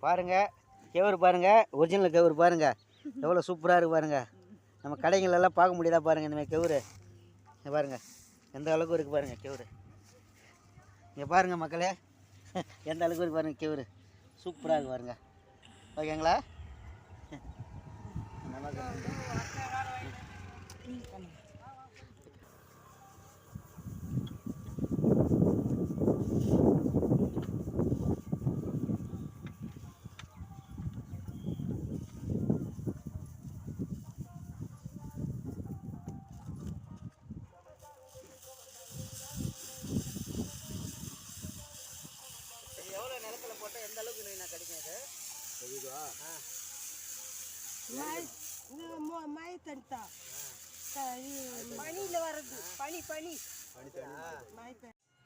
பாருங்கள் கேவுரு பாருங்கள், ஒரிஜினல் கேவுரு பாருங்கள் எவ்வளோ சூப்பராக இருக்குது பாருங்கள். நம்ம கடைங்களெல்லாம் பார்க்க முடியாதா பாருங்கள் இந்தமாதிரி கேவுரு. இங்கே பாருங்கள் எந்த அளவுக்கு இருக்குது பாருங்கள் கேவுரு. இங்கே பாருங்கள் மக்களே எந்த அளவுக்கு இருக்குது பாருங்கள் கேவுரு. சூப்பராக இருக்குது பாருங்கள். ஓகேங்களா? எவ்வளோ நிலத்தில் போட்டால் எந்த அளவுக்கு நான் கிடைக்கும் அது? தெரியுதா?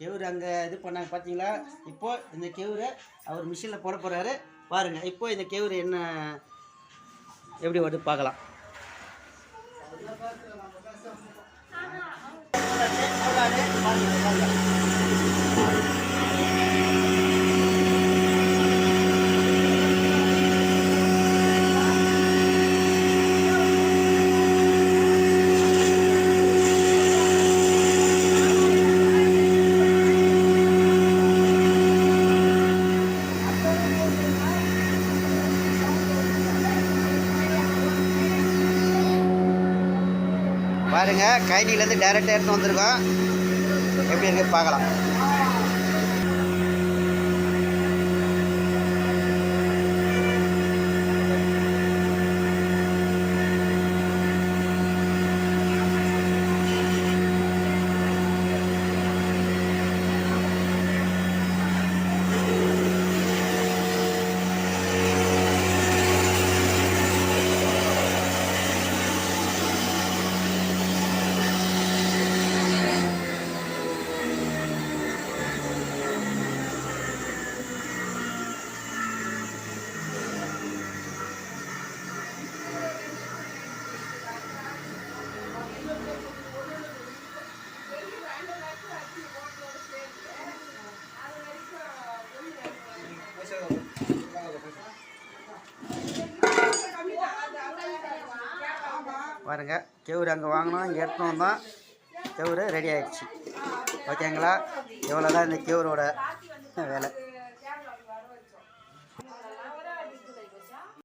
கேவுரு அங்கே இது பண்ணாங்க பார்த்தீங்களா? இப்போ இந்த கேவுரை அவர் மிஷினில் போட போகிறாரு பாருங்கள். இப்போ இந்த கேவுரு என்ன எப்படி வருது பார்க்கலாம். பாருங்க கைனிலேருந்து டைரெக்டாக எடுத்து வந்திருக்கோம். எப்படி இருக்கு பார்க்கலாம். பாருங்க கேவுரு அங்கே வாங்கினோம், இங்கே எடுத்துன்னு வந்தோம். கேவுரு ரெடி ஆகிடுச்சு. ஓகேங்களா? எவ்வளோ தான் இந்த கேவுரோட வேலை.